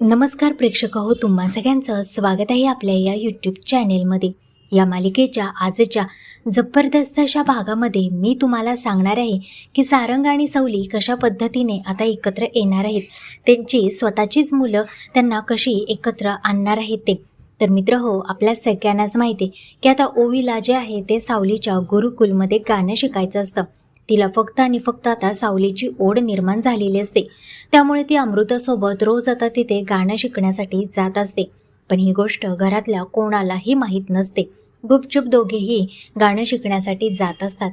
नमस्कार प्रेक्षक हो, तुम्हा सगळ्यांचं स्वागत आहे आपल्या या यूट्यूब चॅनेलमध्ये. या मालिकेच्या आजच्या जबरदस्त अशा भागामध्ये मी तुम्हाला सांगणार आहे की सारंग आणि सावली कशा पद्धतीने आता एकत्र येणार आहेत, त्यांची स्वतःचीच मुलं त्यांना कशी एकत्र आणणार आहेत ते. तर मित्र हो, आपल्या सगळ्यांनाच माहिती आहे की आता ओवीला जे आहे ते सावलीच्या गुरुकुलमध्ये गाणं शिकायचं असतं. तिला फक्त आणि फक्त आता सावलीची ओढ निर्माण झालेली असते, त्यामुळे ती अमृतासोबत रोज आता तिथे गाणं शिकण्यासाठी जात असते. पण ही गोष्ट घरातल्या कोणालाही माहीत नसते. गुपचूप दोघेही गाणं शिकण्यासाठी जात असतात.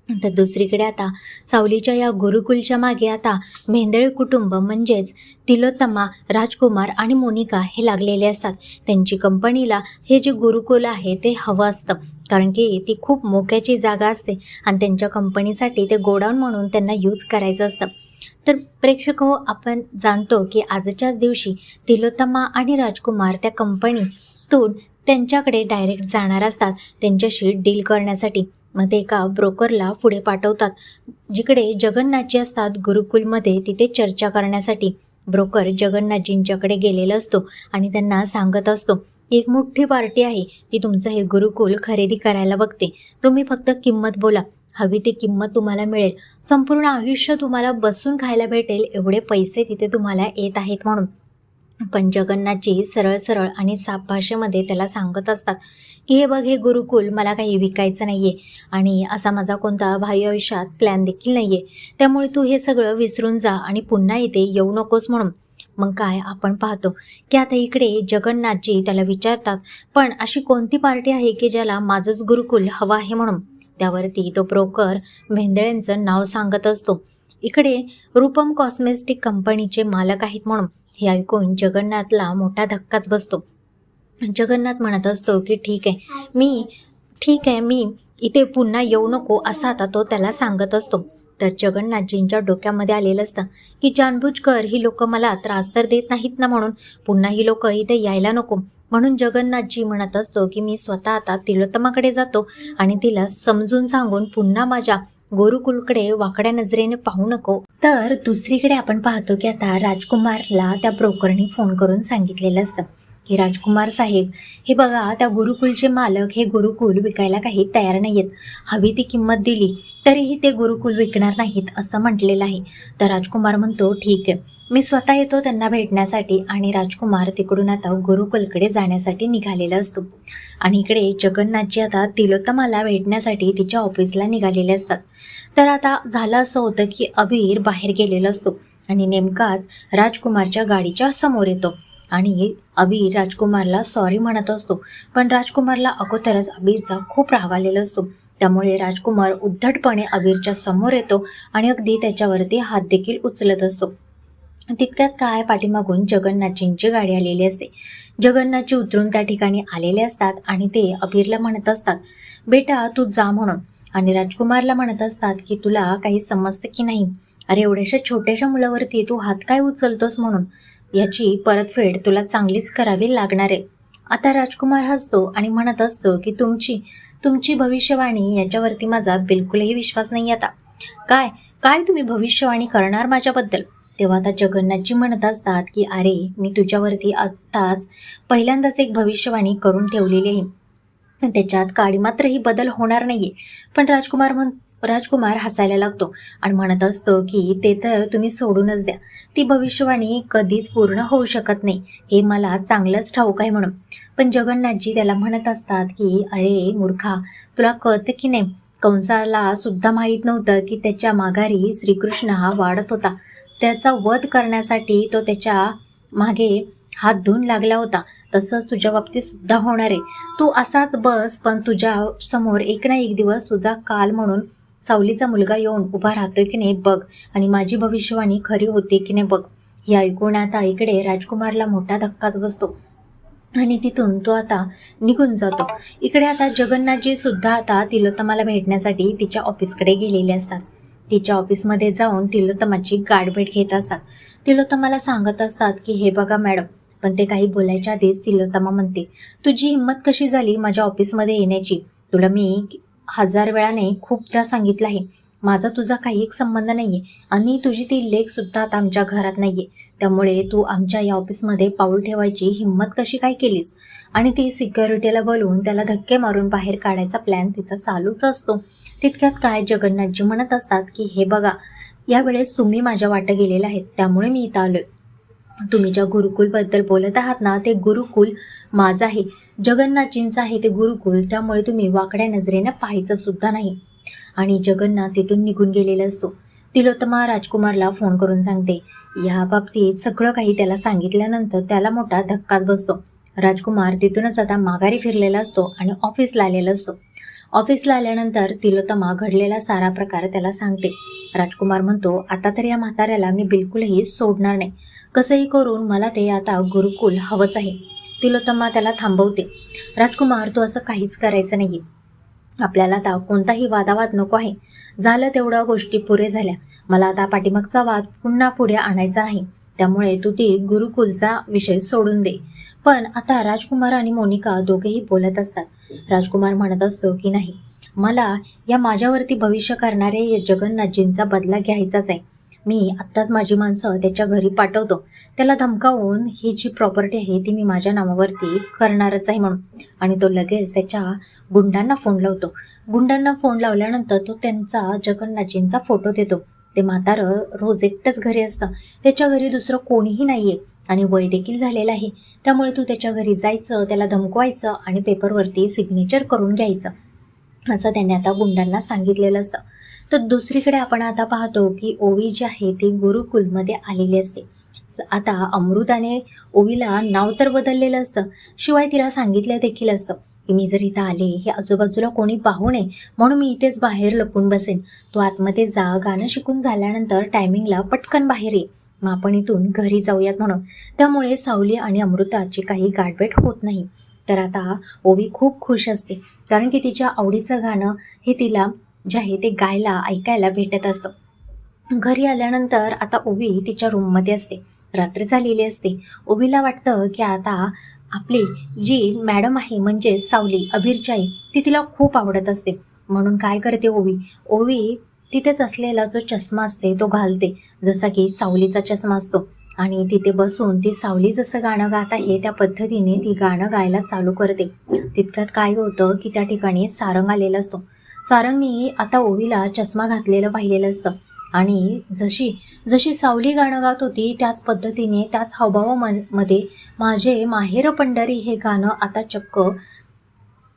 तर दुसरीकडे आता सावलीच्या या गुरुकुलच्या मागे आता मेंदळे कुटुंब म्हणजेच तिलोत्तमा, राजकुमार आणि मोनिका हे लागलेले असतात. त्यांची कंपनीला हे जे गुरुकुल आहे ते हवं असतं, कारण की ती खूप मोक्याची जागा असते आणि त्यांच्या कंपनीसाठी ते गोडाऊन म्हणून त्यांना यूज करायचं असतं. तर प्रेक्षक हो, आपण जाणतो की आजच्याच दिवशी तिलोत्तमा आणि राजकुमार त्या कंपनीतून त्यांच्याकडे डायरेक्ट जाणार असतात त्यांच्याशी डील करण्यासाठी. मग ते एका ब्रोकरला पुढे पाठवतात, जिकडे जगन्नाथजी असतात गुरुकुलमध्ये, तिथे चर्चा करण्यासाठी. ब्रोकर जगन्नाथजींच्याकडे गेलेला असतो आणि त्यांना सांगत असतो की एक मोठी पार्टी आहे, ती तुमचं हे गुरुकुल खरेदी करायला बघते. तुम्ही फक्त किंमत बोला, हवी ती किंमत तुम्हाला मिळेल. संपूर्ण आयुष्य तुम्हाला बसून खायला भेटेल एवढे पैसे तिथे तुम्हाला येत आहेत म्हणून. पण जगन्नाथजी सरळ सरळ आणि साफ भाषेमध्ये त्याला सांगत असतात की हे बघ, हे गुरुकुल मला काही विकायचं नाही आहे आणि असा माझा कोणता भावी आयुष्यात प्लॅन देखील नाही आहे. त्यामुळे तू हे सगळं विसरून जा आणि पुन्हा इथे येऊ नकोस म्हणून. मग काय आपण पाहतो की आता इकडे जगन्नाथजी त्याला विचारतात, पण अशी कोणती पार्टी आहे की ज्याला माझंच गुरुकुल हवं आहे म्हणून. त्यावरती तो ब्रोकर मेंदळेंचं नाव सांगत असतो. इकडे रूपम कॉस्मेटिक कंपनीचे मालक आहेत म्हणून. हे ऐकून जगन्नाथला मोठा धक्काच बसतो. जगन्नाथ म्हणत असतो की ठीक आहे मी इथे पुन्हा येऊ नको, असा आता तो त्याला सांगत असतो. तर जगन्नाथजींच्या डोक्यामध्ये आलेलं असतं की जानबूजकर ही लोक मला त्रास तर देत नाहीत ना, म्हणून पुन्हा ही लोक इथे यायला नको. म्हणून जगन्नाथजी म्हणत असतो की मी स्वतः आता तिलोत्तमाकडे जातो आणि तिला समजून सांगून पुन्हा माझ्या गुरुकुलकडे वाकड्या नजरेने पाहू नको. तर दुसरीकडे आपण पाहतो की आता राजकुमारला त्या ब्रोकरने फोन करून सांगितलेलं असतं की राजकुमार साहेब, हे बघा, त्या गुरुकुलचे मालक हे गुरुकुल विकायला काही तयार नाही आहेत. हवी ती किंमत दिली तरीही ते गुरुकुल विकणार नाहीत असं म्हटलेलं आहे. तर राजकुमार म्हणतो ठीक आहे, मी स्वतः येतो त्यांना भेटण्यासाठी. आणि राजकुमार तिकडून आता गुरुकुलकडे जाण्यासाठी निघालेला असतो. आणि इकडे जगन्नाथजी आता तिलोत्तमाला भेटण्यासाठी तिच्या ऑफिसला निघालेले असतात. तर आता झालं असं होतं की अबीर बाहेर गेलेला असतो आणि नेमकाच राजकुमारच्या गाडीच्या समोर येतो आणि अबीर राजकुमारला सॉरी म्हणत असतो. पण राजकुमारला अगोदरच अबीरचा खूप राग आलेला असतो. त्यामुळे राजकुमार उद्धटपणे अबीरच्या समोर येतो आणि अगदी त्याच्यावरती हात देखील उचलत असतो. तितक्यात काय, पाठीमागून जगन्नाथजींची गाडी आलेली असते. जगन्नाथजी उतरून त्या ठिकाणी आलेले असतात आणि ते अबीरला म्हणत असतात, बेटा तू जा म्हणून. आणि राजकुमारला म्हणत असतात की तुला काही समजतं की नाही, अरे एवढ्याशा छोट्याशा मुलावरती तू हात काय उचलतोस म्हणून, याची परतफेड तुला चांगलीच करावी लागणार आहे. आता राजकुमार हसतो आणि म्हणत असतो की तुमची तुमची भविष्यवाणी याच्यावरती माझा बिलकुलही विश्वास नाही. आता काय काय तुम्ही भविष्यवाणी करणार माझ्याबद्दल? तेव्हा आता जगन्नाथजी म्हणत असतात की अरे, मी तुझ्यावरती आत्ताच पहिल्यांदाच एक भविष्यवाणी करून ठेवलेली आहे, त्याच्यात काडी मात्रही बदल होणार नाहीये. पण राजकुमार हसायला लागतो आणि म्हणत असतो की ते तर तुम्ही सोडूनच द्या, ती भविष्यवाणी कधीच पूर्ण होऊ शकत नाही, हे मला चांगलंच ठाऊक आहे म्हणून. पण जगन्नाथजी त्याला म्हणत असतात की अरे मूर्खा, तुला कळतं की नाही, कंसाला सुद्धा माहीत नव्हतं की त्याच्या माघारी श्रीकृष्ण हा वाढत होता. त्याचा वध करण्यासाठी तो त्याच्या मागे हात धुवून लागला होता. तसंच तुझ्या बाबतीत सुद्धा होणार आहे. तू असाच बस, पण तुझ्या समोर एक ना एक दिवस तुझा काल म्हणून सावलीचा मुलगा येऊन उभा राहतोय की नाही बघ, आणि माझी भविष्यवाणी खरी होते की नाही बघ. हे ऐकून आता इकडे राजकुमारला मोठा धक्काच बसतो आणि तिथून तो आता निघून जातो. इकडे आता जगन्नाथजी सुद्धा आता तिलोत्तमाला भेटण्यासाठी तिच्या ऑफिसकडे गेलेले असतात. तिच्या ऑफिसमध्ये जाऊन तिलोत्तमाची गाठभेट घेत असतात. तिलोत्तमाला सांगत असतात की हे बघा मॅडम, पण ते काही बोलायच्या आधीच तिलोत्तमा म्हणते, तुझी हिंमत कशी झाली माझ्या ऑफिसमध्ये येण्याची? तुला मी 1000 वेळा नाही, खूपदा सांगितलं आहे माझा तुझा काही एक संबंध नाही आहे आणि तुझी ती लेकसुद्धा आता आमच्या घरात नाही आहे. त्यामुळे तू आमच्या या ऑफिसमध्ये पाऊल ठेवायची हिंमत कशी काय केलीस? आणि ती सिक्युरिटीला बोलवून त्याला धक्के मारून बाहेर काढायचा प्लॅन तिचा चालूच असतो. तितक्यात काय जगन्नाथजी म्हणत असतात की हे बघा, यावेळेस तुम्ही माझ्या वाटं गेलेला आहेत, त्यामुळे मी इथं आलोय. तुम्ही ज्या गुरुकुलबद्दल बोलत आहात ना, ते गुरुकुल माझं आहे, जगन्नाथजींचं आहे ते गुरुकुल. त्यामुळे तुम्ही वाकड्या नजरेनं पाहायचं सुद्धा नाही. आणि जगन्नाथ तिथून निघून गेलेला असतो. तिलोत्तमा राजकुमारला फोन करून सांगते. या बाबतीत सगळं काही त्याला सांगितल्यानंतर त्याला मोठा धक्काच बसतो. राजकुमार तिथूनच आता माघारी फिरलेला असतो आणि ऑफिसला आलेला असतो. ऑफिसला आल्यानंतर तिलोत्तमा घडलेला सारा प्रकार त्याला सांगते. राजकुमार म्हणतो, आता तर या म्हाताऱ्याला मी बिलकुलही सोडणार नाही. कसंही करून मला ते आता गुरुकुल हवंच आहे. तिलोत्तमा त्याला थांबवते. राजकुमार, तू असं काहीच करायचं नाही. आपल्याला आता कोणताही वादावाद नको आहे. झालं तेवढ्या गोष्टी पुरे झाल्या. मला आता पाठीमागचा वाद पुन्हा पुढे आणायचा नाही. त्यामुळे तू ती गुरुकुलचा विषय सोडून दे. पण आता राजकुमार आणि मोनिका दोघेही बोलत असतात. राजकुमार म्हणत असतो की नाही, मला या माझ्यावरती भविष्य करणारे या जगन्नाथजींचा बदला घ्यायचाच आहे. मी आत्ताच माझी माणसं त्याच्या घरी पाठवतो. त्याला धमकावून ही जी प्रॉपर्टी आहे ती मी माझ्या नावावरती करणारच आहे म्हणून. आणि तो लगेच त्याच्या गुंडांना फोन लावतो. गुंडांना फोन लावल्यानंतर तो त्यांचा जगन्नाथजींचा फोटो देतो. ते म्हातारं रोज एकटंच घरी असतं. त्याच्या घरी दुसरं कोणीही नाही आहे आणि वय देखील झालेलं आहे. त्यामुळे तू त्याच्या घरी जायचं, त्याला धमकवायचं आणि पेपरवरती सिग्नेचर करून घ्यायचं, असं त्याने आता गुंडांना सांगितलेलं असतं. तर दुसरीकडे आपण आता पाहतो की ओवी जी आहे ती गुरुकुलमध्ये आलेली असते. आता अमृताने ओवीला नाव तर बदललेलं असतं, शिवाय तिला सांगितलं देखील असतं की मी जर इथं आले, हे आजूबाजूला कोणी पाहू नये म्हणून मी इथेच बाहेर लपून बसेन. तू आतमध्ये जा, गाणं शिकून झाल्यानंतर टायमिंगला पटकन बाहेर ये, मग आपण इथून घरी जाऊयात म्हणून. त्यामुळे सावली आणि अमृताची काही गाठभेट होत नाही. तर आता ओवी खूप खुश असते, कारण की तिच्या आवडीचं गाणं हे तिला जे आहे ते गायला ऐकायला भेटत असतं. घरी आल्यानंतर आता ओवी तिच्या रूममध्ये असते. रात्र झालेली असते. ओवीला वाटतं की आता आपली जी मॅडम आहे म्हणजे सावली, अभिरची आई, ती तिला खूप आवडत असते. म्हणून काय करते ओवी, ओवी तिथेच असलेला जो चष्मा असते तो घालते, जसा की सावलीचा चष्मा असतो. आणि तिथे बसून ती सावली जसं गाणं गात आहे त्या पद्धतीने ती गाणं गायला चालू करते. तितक्यात काय होतं की त्या ठिकाणी सारंग आलेला असतो. सारंगनी आता ओवीला चष्मा घातलेलं पाहिलेलं असतं आणि जशी जशी सावली गाणं गात होती त्याच पद्धतीने त्याच हावभावामध्ये माझे माहेर पंढरी हे गाणं आता चक्क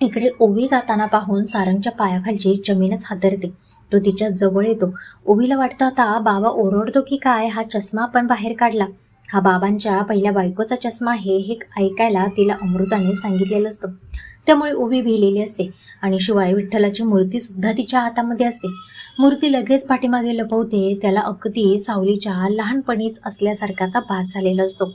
इकडे ओवी गाताना पाहून सारंगच्या पायाखालची जमीनच हादरते. तो तिच्या जवळ येतो. ओवीला वाटतं आता बाबा ओरडतो की काय, हा चष्मा पण बाहेर काढला, हा बाबांच्या पहिल्या बायकोचा चष्मा आहे, हे ऐकायला तिला अमृताने सांगितलेलं असतं. त्यामुळे ओवी भिलेली असते आणि शिवाय विठ्ठलाची मूर्तीसुद्धा तिच्या हातामध्ये असते. मूर्ती लगेच पाठीमागे लपवते. त्याला अगदी सावलीच्या लहानपणीच असल्यासारखाचा भास झालेला असतो.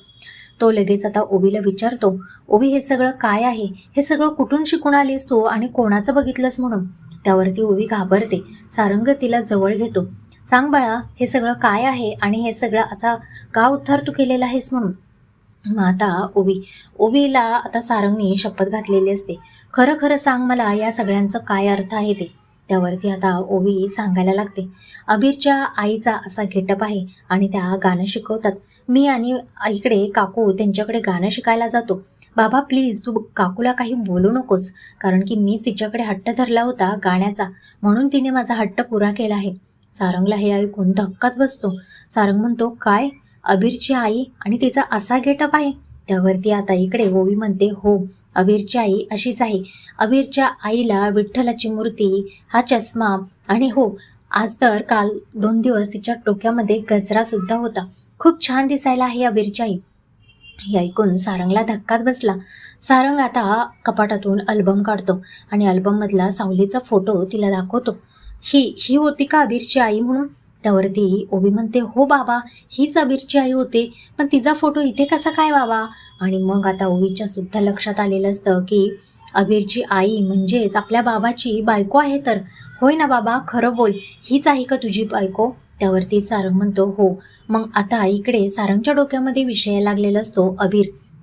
तो लगेच आता ओवीला विचारतो, ओवी हे सगळं काय आहे, हे सगळं कुठून शिकून आलीस तू आणि कोणाचं बघितलंस म्हणून. त्यावरती ओवी घाबरते. सारंग तिला जवळ घेतो. सांग बाळा, हे सगळं काय आहे आणि हे सगळं असा का उद्धार तू केलेला आहेस म्हणून. मग आता ओवीला आता सारंगनी शपथ घातलेली असते. खरं खरं सांग मला या सगळ्यांचं काय अर्थ आहे ते. त्यावरती आता ओवी सांगायला लागते. अबीरच्या आईचा असा गेटअप आहे आणि त्या गाणं शिकवतात. मी आणि इकडे काकू त्यांच्याकडे गाणं शिकायला जातो. बाबा प्लीज तू काकूला काही बोलू नकोस, कारण की मीच तिच्याकडे हट्ट धरला होता गाण्याचा, म्हणून तिने माझा हट्ट पुरा केला आहे. सारंगला हे ऐकून धक्काच बसतो. सारंग म्हणतो, काय, अबीरची आई आणि तिचा असा गेटअप आहे. त्यावरती आता इकडे ओवी म्हणते, हो अबीरची आई अशीच आहे. अबीरच्या आईला विठ्ठलाची मूर्ती, हा चष्मा आणि हो आज तर काल 2 दिवस तिच्या डोक्यामध्ये गजरा सुद्धा होता. खूप छान दिसायला आहे अबीरची आई. हे ऐकून सारंगला धक्काच बसला. सारंग आता कपाटातून अल्बम काढतो आणि अल्बममधला सावलीचा फोटो तिला दाखवतो. ही होती का अबीरची आई म्हणून. त्यावरती ओवी म्हणते, हो बाबा हीच अबीरची आई होते, पण तिचा फोटो इथे कसा काय बाबा. आणि मग आता ओवीच्या सुद्धा लक्षात आलेलं असतं की अबीरची आई म्हणजेच आपल्या बाबाची बायको आहे. तर होय ना बाबा, खरं बोल, हीच आहे का तुझी बायको. त्यावरती सारंग म्हणतो, हो. मग आता इकडे सारंगच्या डोक्यामध्ये विषय लागलेला असतो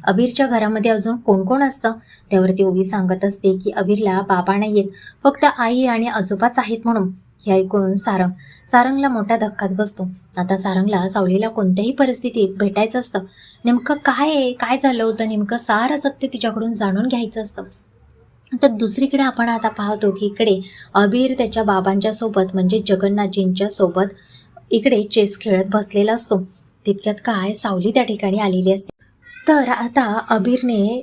अबीरच्या घरामध्ये अजून कोण कोण असतं. त्यावरती ओवी सांगत असते की अबीरला बाबा नाही आहेत, फक्त आई आणि आजोबाच आहेत म्हणून. हे ऐकून सारंगला मोठा धक्काच बसतो. आता सारंगला सावलीला कोणत्याही परिस्थितीत भेटायचं असतं. नेमकं काय आहे, काय झालं होतं, नेमकं सारं सत्य तिच्याकडून जाणून घ्यायचं असतं. तर दुसरीकडे आपण आता पाहतो की इकडे अबीर त्याच्या बाबांच्या सोबत म्हणजे जगन्नाथजींच्या सोबत इकडे चेस खेळत बसलेला असतो. तितक्यात काय सावली त्या ठिकाणी आलेली असते. तर आता अबीरने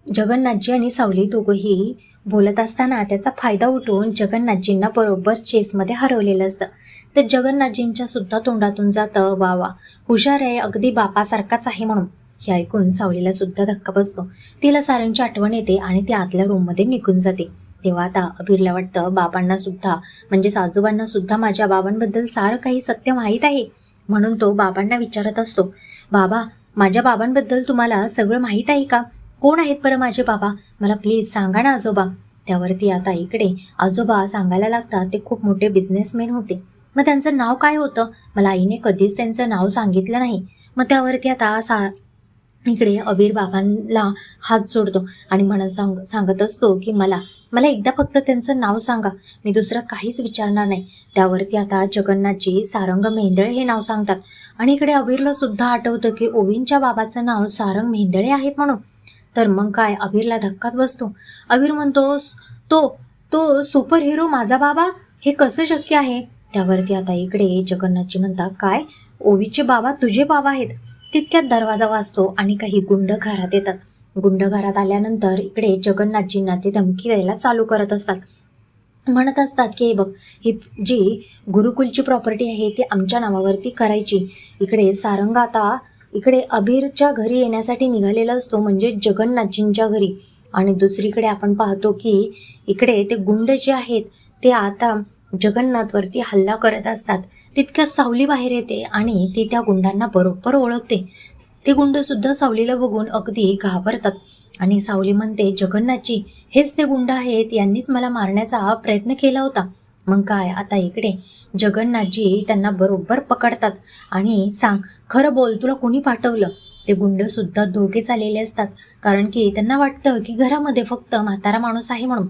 जगन्नाथजी आणि सावली दोघंही बोलत असताना त्याचा फायदा उठवून जगन्नाथजींना बरोबर चेसमध्ये हरवलेलं असतं. तर जगन्नाथजींच्या सुद्धा तोंडातून जातं, वा वा, हुशार आहे, अगदी बापासारखाच आहे म्हणून. हे ऐकून सावलीला सुद्धा धक्का बसतो. तिला सारंगची आठवण येते आणि ती आतल्या रूममध्ये निघून जाते. तेव्हा आता अबीरला वाटतं बाबांना सुद्धा म्हणजेच आजोबांना सुद्धा माझ्या बाबांबद्दल सारं काही सत्य माहीत आहे. म्हणून तो बाबांना विचारत असतो, बाबा, माझ्या बाबांबद्दल तुम्हाला सगळं माहीत आहे का? कोण आहेत बरं माझे बाबा? मला प्लीज सांगा ना आजोबा. त्यावरती आता इकडे आजोबा सांगायला लागतात ते खूप मोठे बिझनेसमॅन होते. मग त्यांचं नाव काय होतं? मला आईने कधीच त्यांचं नाव सांगितलं नाही. मग त्यावरती आता इकडे अबीर बाबांना हात जोडतो आणि सांगत असतो की मला एकदा फक्त त्यांचं नाव सांगा, मी दुसरं काहीच विचारणार नाही. त्यावरती आता जगन्नाथजी सारंग मेंदळे हे नाव सांगतात आणि इकडे अबीरला सुद्धा आठवतं की ओवींच्या बाबाचं नाव सारंग मेंदळे आहेत म्हणून. तर मग काय अबीरला धक्काच बसतो. अबीर म्हणतो, तो तो सुपर हिरो माझा बाबा, हे कसं शक्य आहे? त्यावरती आता इकडे जगन्नाथजी म्हणतात, काय, ओवीचे बाबा तुझे बाबा आहेत? तितक्यात दरवाजा वाजतो आणि काही गुंड घरात येतात. गुंड घरात आल्यानंतर इकडे जगन्नाथजींना ते धमकी द्यायला चालू करत असतात. म्हणत असतात की बघ, ही जी गुरुकुलची प्रॉपर्टी आहे ती आमच्या नावावरती करायची. इकडे सारंग आता इकडे अबीरच्या घरी येण्यासाठी निघालेला असतो, म्हणजे जगन्नाथजींच्या घरी. आणि दुसरीकडे आपण पाहतो की इकडे ते गुंड जे आहेत ते आता जगन्नाथवरती हल्ला करत असतात. तितक्यात सावली बाहेर येते आणि ती त्या गुंडांना बरोबर ओळखते. ते गुंडसुद्धा सावलीला बघून अगदी घाबरतात आणि सावली म्हणते, जगन्नाथजी, हेच ते गुंड आहेत, यांनीच मला मारण्याचा प्रयत्न केला होता. मग काय आता इकडे जगन्नाथजी त्यांना बरोबर पकडतात आणि सांग, खरं बोल, तुला कोणी पाठवलं? ते गुंडसुद्धा दोघेच आलेले असतात, कारण की त्यांना वाटतं की घरामध्ये फक्त म्हातारा माणूस आहे म्हणून.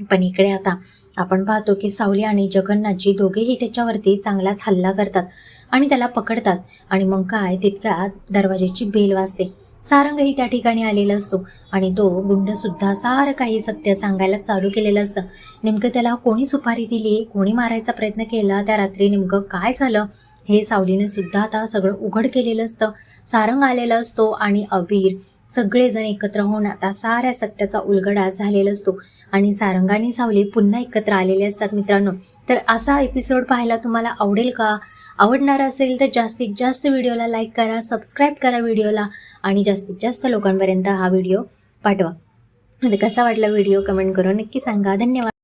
पण इकडे आता आपण पाहतो की सावली आणि जगन्नाथजी दोघेही त्याच्यावरती चांगलाच हल्ला करतात आणि त्याला पकडतात. आणि मग काय तितक्यात दरवाजाची बेल वाजते. सारंगही त्या ठिकाणी आलेला असतो आणि तो गुंडसुद्धा सारं काही सत्य सांगायला चालू केलेलं असतं. नेमकं त्याला कोणी सुपारी दिली, कोणी मारायचा प्रयत्न केला, त्या रात्री नेमकं काय झालं, हे सावलीने सुद्धा आता सगळं उघड केलेलं असतं. सारंग आलेला असतो आणि अबीर सगळेजण एकत्र होऊन आता साऱ्या सत्याचा उलगडा झालेला असतो आणि सारंग आणि सावली पुन्हा एकत्र आलेले असतात. मित्रांनो, तर असा एपिसोड पाहायला तुम्हाला आवडेल का? आवडणार असेल तर जास्तीत जास्त व्हिडिओला लाईक करा, सबस्क्राईब करा व्हिडिओला आणि जास्तीत जास्त लोकांपर्यंत हा व्हिडिओ पाठवा. कसा वाटला व्हिडिओ कमेंट करून नक्की सांगा. धन्यवाद.